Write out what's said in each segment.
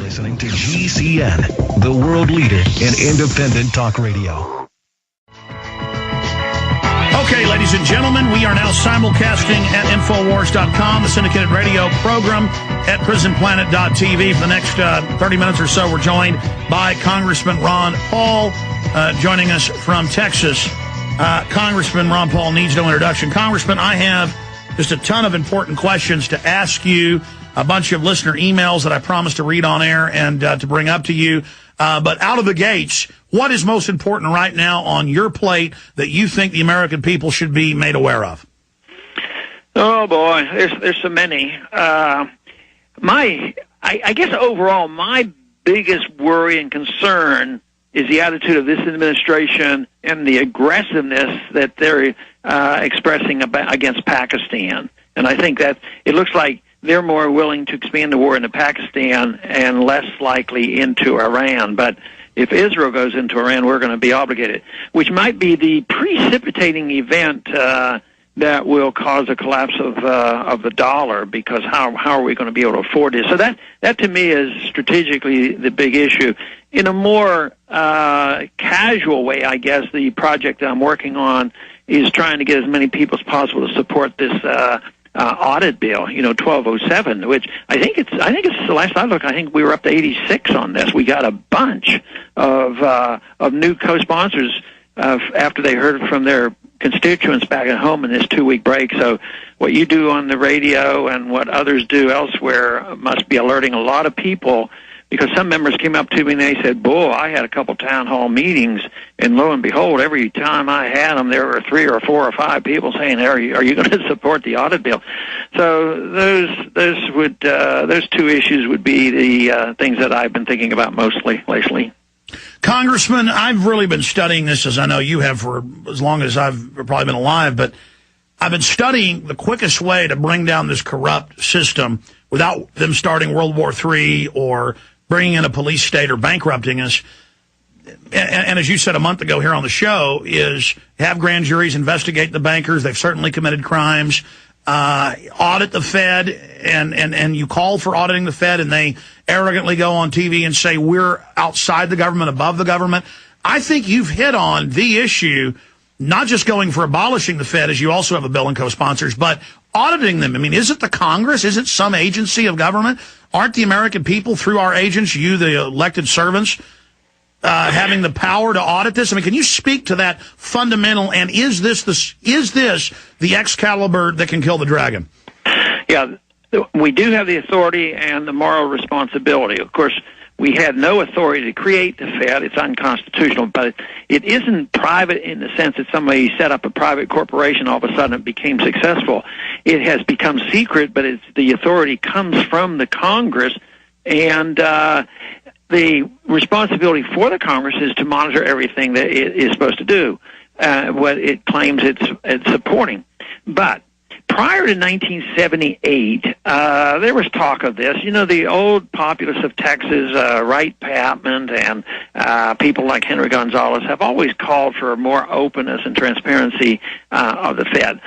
listening to GCN, the world leader in independent talk radio. Okay, ladies and gentlemen, we are now simulcasting at Infowars.com, the syndicated radio program at PrisonPlanet.tv. For the next 30 minutes or so, we're joined by Congressman Ron Paul, joining us from Texas. Congressman Ron Paul needs no introduction. Congressman, I have just a ton of important questions to ask you, a bunch of listener emails that I promised to read on air and to bring up to you. But out of the gates, what is most important right now on your plate that you think the American people should be made aware of? Oh, boy, there's so many. I guess overall, my biggest worry and concern is the attitude of this administration and the aggressiveness that they're expressing against Pakistan. And I think that it looks like they're more willing to expand the war into Pakistan and less likely into Iran. But if Israel goes into Iran, we're going to be obligated, which might be the precipitating event that will cause a collapse of the dollar, because how are we going to be able to afford this? So that to me is strategically the big issue. In a more casual way, I guess, the project I'm working on is trying to get as many people as possible to support this audit bill, 1207, which I think it's the last I looked, I think we were up to 86 on this. We got a bunch of new co-sponsors after they heard from their constituents back at home in this 2-week break. So what you do on the radio and what others do elsewhere must be alerting a lot of people, because some members came up to me and they said, boy, I had a couple town hall meetings, and lo and behold, every time I had them, there were 3 or 4 or 5 people saying, are you going to support the audit bill? So those two issues would be the things that I've been thinking about mostly lately. Congressman, I've really been studying this, as I know you have for as long as I've probably been alive, but I've been studying the quickest way to bring down this corrupt system without them starting World War III or bringing in a police state or bankrupting us. And as you said a month ago here on the show, is have grand juries investigate the bankers. They've certainly committed crimes. Audit the Fed, and you call for auditing the Fed, and they arrogantly go on TV and say we're outside the government, above the government. I think you've hit on the issue, not just going for abolishing the Fed, as you also have a bill and co-sponsors, but auditing them. I mean, is it the Congress? Is it some agency of government? Aren't the American people, through our agents, you, the elected servants, having the power to audit this? I mean, can you speak to that fundamental, and is this the Excalibur that can kill the dragon? Yeah, we do have the authority and the moral responsibility. Of course, we had no authority to create the Fed. It's unconstitutional, but it isn't private in the sense that somebody set up a private corporation, all of a sudden it became successful. It has become secret, but the authority comes from the Congress, and the responsibility for the Congress is to monitor everything that it is supposed to do, what it claims it's supporting. But prior to 1978, there was talk of this. The old populists of Texas, Wright Patman, and people like Henry Gonzalez have always called for more openness and transparency of the Fed.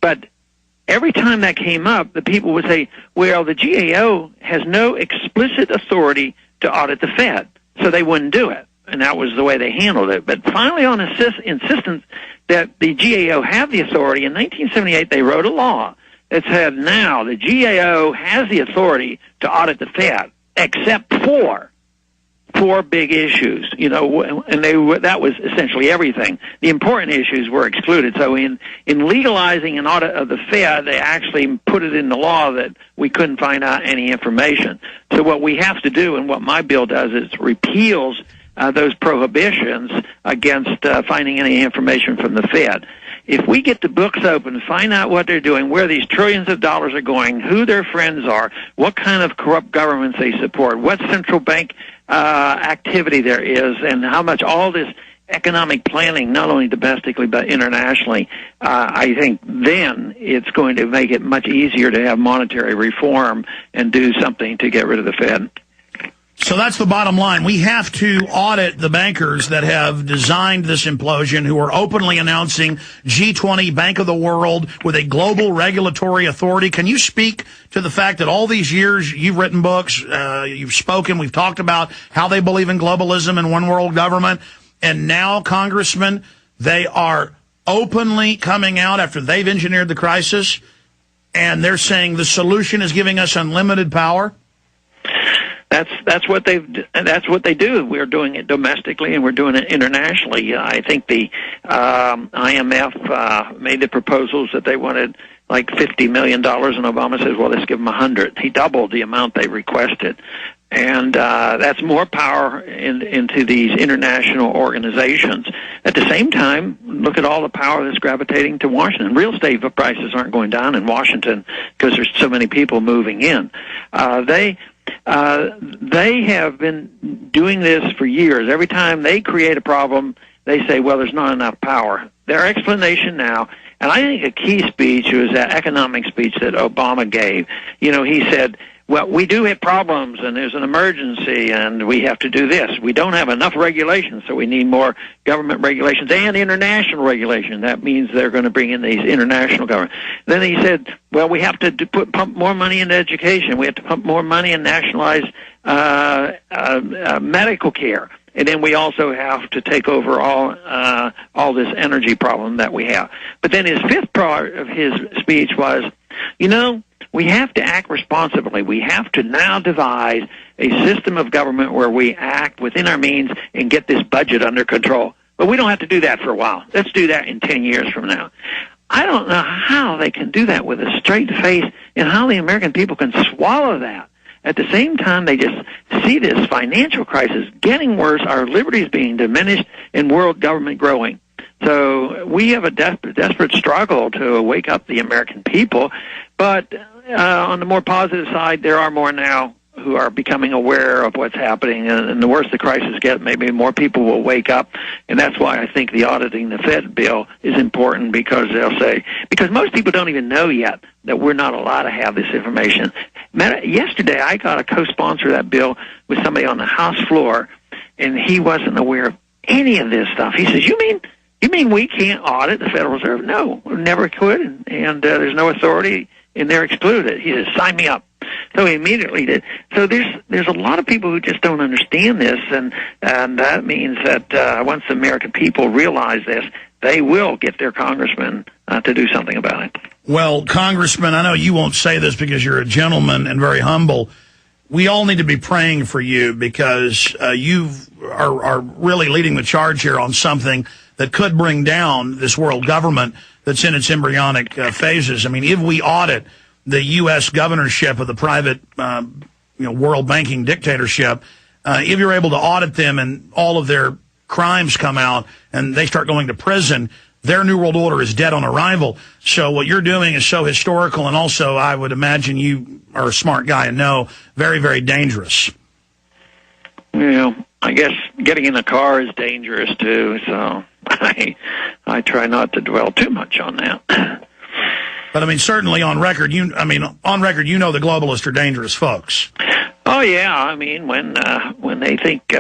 But every time that came up, the people would say, well, the GAO has no explicit authority to audit the Fed, so they wouldn't do it. And that was the way they handled it. But finally, on insistence that the GAO have the authority, in 1978 they wrote a law that said now the GAO has the authority to audit the Fed, except for 4 big issues, and that was essentially everything. The important issues were excluded. So in legalizing an audit of the Fed, they actually put it in the law that we couldn't find out any information. So what we have to do, and what my bill does, is repeals those prohibitions against finding any information from the Fed. If we get the books open, find out what they're doing, where these trillions of dollars are going, who their friends are, what kind of corrupt governments they support, what central bank activity there is, and how much all this economic planning, not only domestically but internationally, I think then it's going to make it much easier to have monetary reform and do something to get rid of the Fed. So that's the bottom line. We have to audit the bankers that have designed this implosion, who are openly announcing G20 Bank of the World with a global regulatory authority. Can you speak to the fact that all these years you've written books, you've spoken, we've talked about how they believe in globalism and one world government, and now, Congressman, they are openly coming out after they've engineered the crisis, and they're saying the solution is giving us unlimited power? That's what they do. We're doing it domestically and we're doing it internationally. I think the IMF made the proposals that they wanted like $50 million, and Obama says, well, let's give them 100. He doubled the amount they requested. And that's more power into these international organizations. At the same time, look at all the power that's gravitating to Washington. Real estate prices aren't going down in Washington because there's so many people moving in. They have been doing this for years. Every time they create a problem, they say, well, there's not enough power. Their explanation now, and I think a key speech was that economic speech that Obama gave. You know, he said, well, we do have problems, and there's an emergency, and we have to do this. We don't have enough regulations, so we need more government regulations and international regulation. That means they're going to bring in these international government. Then he said, well, we have to pump more money into education. We have to pump more money and nationalize medical care. And then we also have to take over all this energy problem that we have. But then his fifth part of his speech was, you know, we have to act responsibly. We have to now devise a system of government where we act within our means and get this budget under control. But we don't have to do that for a while. Let's do that in 10 years from now. I don't know how they can do that with a straight face and how the American people can swallow that. At the same time, they just see this financial crisis getting worse, our liberties being diminished, and world government growing. So we have a desperate struggle to wake up the American people. But on the more positive side, there are more now who are becoming aware of what's happening. And the worse the crisis gets, maybe more people will wake up. And that's why I think the auditing the Fed bill is important, because they'll say, because most people don't even know yet that we're not allowed to have this information. Yesterday, I got a co-sponsor of that bill with somebody on the House floor, and he wasn't aware of any of this stuff. He says, You mean we can't audit the Federal Reserve? No, we never could, and there's no authority, and they're excluded. He says, sign me up. So he immediately did. So there's a lot of people who just don't understand this, and that means that once the American people realize this, they will get their congressmen to do something about it. Well, Congressman, I know you won't say this because you're a gentleman and very humble. We all need to be praying for you, because you are really leading the charge here on something that could bring down this world government that's in its embryonic phases. I mean, if we audit the U.S. governorship of the private world banking dictatorship, if you're able to audit them and all of their crimes come out and they start going to prison, their New World Order is dead on arrival. So what you're doing is so historical, and also I would imagine you are a smart guy and know very, very dangerous. Well, I guess getting in a car is dangerous too, so I try not to dwell too much on that. But I mean, certainly on record, you know the globalists are dangerous folks. Oh yeah, I mean when they think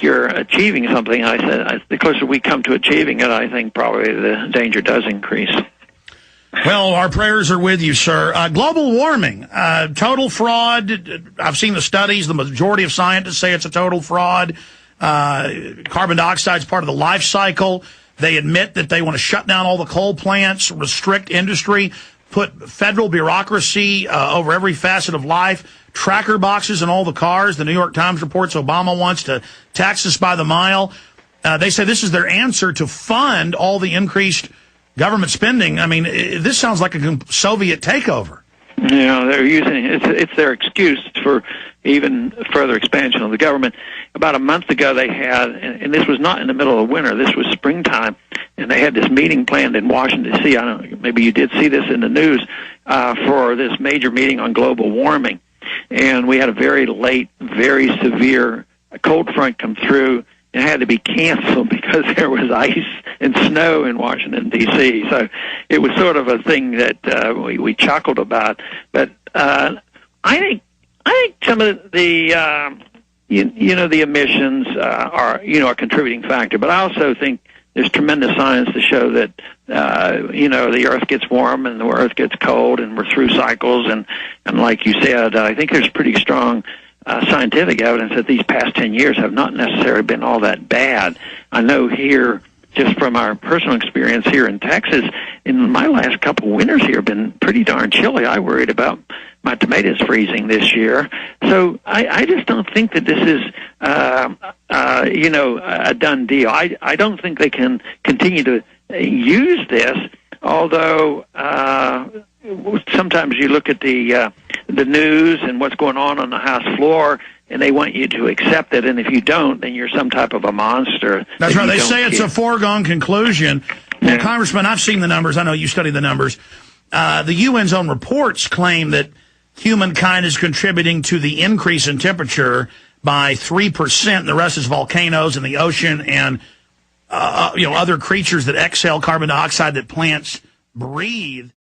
you're achieving something, I said the closer we come to achieving it, I think probably the danger does increase. Well, our prayers are with you, sir. Global warming, total fraud. I've seen the studies. The majority of scientists say it's a total fraud. Carbon dioxide is part of the life cycle. They admit that they want to shut down all the coal plants, restrict industry, put federal bureaucracy over every facet of life, tracker boxes in all the cars. The New York Times reports Obama wants to tax us by the mile. They say this is their answer to fund all the increased government spending. I mean, this sounds like a Soviet takeover. Yeah, they're using it's their excuse for even further expansion of the government. About a month ago, they had, and this was not in the middle of winter, this was springtime, and they had this meeting planned in Washington, D.C. I don't know, maybe you did see this in the news, for this major meeting on global warming. And we had a very late, very severe cold front come through, and had to be canceled because there was ice and snow in Washington, D.C. So it was sort of a thing that we chuckled about. But I I think some of the the emissions are a contributing factor, but I also think there's tremendous science to show that the Earth gets warm and the Earth gets cold, and we're through cycles. And like you said, I think there's pretty strong scientific evidence that these past 10 years have not necessarily been all that bad. I know here, just from our personal experience here in Texas, in my last couple of winters here have been pretty darn chilly. I worried about my tomatoes freezing this year. So I just don't think that this is, a done deal. I don't think they can continue to use this, although sometimes you look at the news and what's going on the House floor, and they want you to accept it, and if you don't, then you're some type of a monster. That's right. They say it's a foregone conclusion. Well, Congressman, I've seen the numbers. I know you study the numbers. The UN's own reports claim that humankind is contributing to the increase in temperature by 3%. The rest is volcanoes and the ocean and other creatures that exhale carbon dioxide that plants breathe.